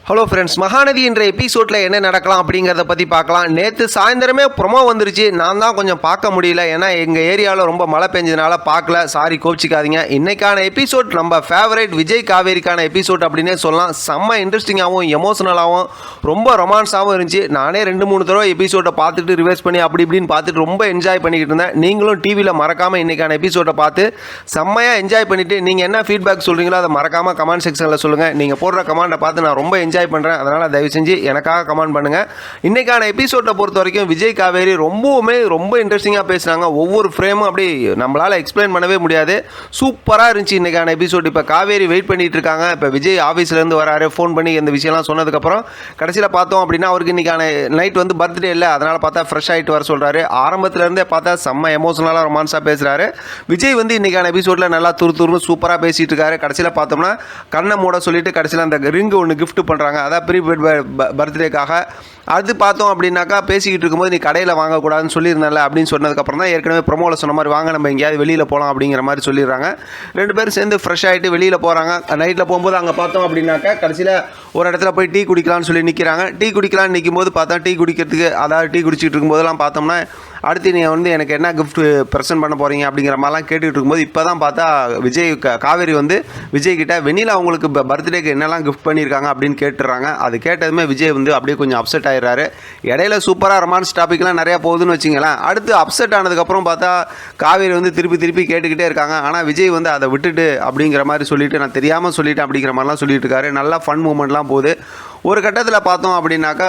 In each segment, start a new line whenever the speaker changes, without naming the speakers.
Hello friends, Mahanadi என்ற எபிசோடில் என்ன நடக்கலாம் அப்படிங்கிறத பற்றி பார்க்கலாம். நேற்று சாயந்தரமே ப்ரொமோ வந்துருச்சு. நான் தான் கொஞ்சம் பார்க்க முடியல, ஏன்னா எங்கள் ஏரியாவில் ரொம்ப மழை பெஞ்சதுனால பார்க்கல. சாரி, கோபிச்சிக்காதீங்க. இன்றைக்கான எபிசோட் நம்ம ஃபேவரட் விஜய் காவேரிக்கான எபிசோட் அப்படின்னே சொல்லலாம். செம்ம இன்ட்ரெஸ்டிங்காகவும் எமோஷனலாகவும் ரொம்ப ரொமான்ஸாகவும் இருந்துச்சு. நானே 2-3 தடவை எபிசோடை பார்த்துட்டு ரிவைஸ் பண்ணி அப்படி இப்படின்னு பார்த்துட்டு ரொம்ப என்ஜாய் பண்ணிக்கிட்டு இருந்தேன். நீங்களும் டிவியில் மறக்காமல் இன்றைக்கான எபிசோடை பார்த்து செம்மையாக என்ஜாய் பண்ணிவிட்டு நீங்கள் என்ன ஃபீட்பேக் சொல்கிறீங்களோ அதை மறக்காமல் கமெண்ட் செக்ஷனில் சொல்லுங்கள். நீங்கள் போடுற கமெண்ட்டை பார்த்து நான் ரொம்ப என்ஜாய் பண்ணுறேன். அதனால் தயவு செஞ்சு எனக்காக கமெண்ட் பண்ணுங்கள். இன்றைக்கான எபிசோட்டை பொறுத்த வரைக்கும் விஜய் காவேரி ரொம்ப இன்ட்ரெஸ்டிங்காக பேசுகிறாங்க. ஒவ்வொரு ஃப்ரேமும் அப்படி நம்மளால் எக்ஸ்பிளைன் பண்ணவே முடியாது. சூப்பராக இருந்துச்சு இன்றைக்கான எபிசோட். இப்போ காவேரி வெயிட் பண்ணிட்டு இருக்காங்க. இப்போ விஜய் ஆஃபீஸ்லேருந்து வராரு. ஃபோன் பண்ணி இந்த விஷயம்லாம் சொன்னதுக்கப்புறம் கடைசியில் பார்த்தோம் அப்படின்னா அவருக்கு இன்றைக்கான நைட் வந்து பர்த்டே இல்லை, அதனால் பார்த்தா ஃப்ரெஷ் ஆகிட்டு வர சொல்கிறாரு. ஆரம்பத்துலேருந்தே பார்த்தா செம்ம எமோஷனலாக ரொமான்ஸாக பேசுகிறாரு. விஜய் வந்து இன்றைக்கான எபிசோடில் நல்லா துருன்னு சூப்பராக பேசிகிட்டு இருக்காரு. கடைசியில் பார்த்தோம்னா கண்ணை மூட சொல்லிட்டு கடைசியில் அந்த ரிங்கு ஒன்று கிஃப்ட் பண்ணுறாங்க. அதான் ப்ரீபெய்ட் பர்த்டேக்காக. அது பார்த்தோம் அப்படின்னாக்கா பேசிக்கிட்டு இருக்கும்போது நீ கடையில் வாங்கக்கூடாதுன்னு சொல்லியிருந்தால அப்படின்னு சொன்னதுக்கப்புறம் தான் ஏற்கனவே ப்ரொமோவில் சொன்ன மாதிரி வாங்க நம்ம எங்கேயாவது வெளியில் போகலாம் அப்படிங்கிற மாதிரி சொல்லிடுறாங்க. 2 பேரும் சேர்ந்து ஃப்ரெஷ் ஆகிட்டு வெளியில் போகிறாங்க. நைட்டில் போகும்போது அங்கே பார்த்தோம் அப்படின்னாக்கா கடைசியில் ஒரு இடத்துல போய் டீ குடிக்கலாம்னு சொல்லி நிற்கிறாங்க. டீ குடிக்கலான்னு நிற்கும்போது பார்த்தா டீ குடிக்கிறதுக்கு, அதாவது டீ குடிச்சிட்டு இருக்கும்போதெல்லாம் பார்த்தோம்னா அடுத்து நீங்கள் வந்து எனக்கு என்ன கிஃப்ட் ப்ரெசென்ட் பண்ண போகிறீங்க அப்படிங்கிற மாதிரிலாம் கேட்டுக்கிட்டு இருக்கும்போது இப்போ தான் பார்த்தா விஜய் காவேரி வந்து விஜய்கிட்ட வெண்ணிலா அவங்களுக்கு பர்த்டேக்கு என்னெல்லாம் கிஃப்ட் பண்ணியிருக்காங்க அப்படின்னு கேட்டுறாங்க. அது கேட்டதுமே விஜய் வந்து அப்படியே கொஞ்சம் அப்செட் ஆகிடுறாரு. இடையில சூப்பராக ரொமான்ஸ் டாபிக்லாம் நிறையா போகுதுன்னு வச்சிங்களேன். அடுத்து அப்செட் ஆனதுக்கப்புறம் பார்த்தா காவேரி வந்து திருப்பி கேட்டுக்கிட்டே இருக்காங்க. ஆனால் விஜய் வந்து அதை விட்டுட்டு அப்படிங்கிற மாதிரி சொல்லிவிட்டு நான் தெரியாமல் சொல்லிட்டேன் அப்படிங்கிற மாதிரிலாம் சொல்லிட்டு இருக்காரு. நல்லா ஃபன் மூமெண்ட்லாம் போகுது. ஒரு கட்டத்தில் பார்த்தோம் அப்படின்னாக்கா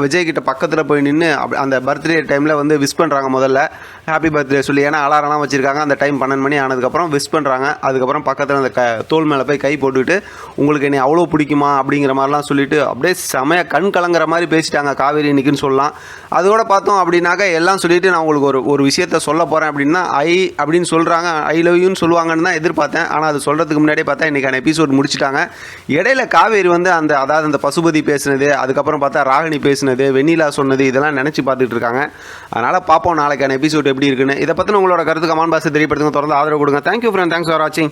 விஜய்கிட்ட பக்கத்தில் போய் நின்று அந்த பர்த்டே டைமில் வந்து விஷ் பண்ணுறாங்க. முதல்ல ஹாப்பி பர்த்டே சொல்லி, ஏன்னா அலாரம்லாம் வச்சுருக்காங்க. அந்த டைம் 12 மணி ஆனதுக்கப்புறம் விஷ் பண்ணுறாங்க. அதுக்கப்புறம் பக்கத்தில் அந்த தோல் மேலே போய் கை போட்டுக்கிட்டு உங்களுக்கு என்னை அவ்வளோ பிடிக்குமா அப்படிங்கிற மாதிரிலாம் சொல்லிவிட்டு அப்படியே செமையாக கண் கலங்குற மாதிரி பேசிட்டாங்க காவேரி இன்னைக்குன்னு சொல்லலாம். அதோட பார்த்தோம் அப்படின்னாக்கா எல்லாம் சொல்லிவிட்டு நான் உங்களுக்கு ஒரு விஷயத்த சொல்ல போகிறேன் அப்படின்னா அப்படின்னு சொல்கிறாங்க. ஐ லவ் யூன்னு சொல்லுவாங்கன்னு தான் எதிர்பார்த்தேன். ஆனால் அது சொல்கிறதுக்கு முன்னாடியே பார்த்தா இன்றைக்கான எபிசோட் முடிச்சிட்டாங்க. இடையில காவேரி வந்து அதாவது அந்த பசுபதி பேசுனது, அதுக்கப்புறம் பார்த்தா ராகினி பேசுனது, வெண்ணிலா சொன்னது, இதெல்லாம் நினச்சி பார்த்துட்டு இருக்காங்க. அதனால் பார்ப்போம் நாளைக்கான எபிசோட் எப்படி இருக்குன்னு. இதை பற்றின உங்களோட கருத்து கமெண்ட் பாக்ஸில் தெரியப்படுத்துங்க. தொடர்ந்து ஆதரவு கொடுங்க. தேங்க்யூ ஃப்ரெண்ட், தேங்க்ஸ் ஃபார் வாட்சிங்.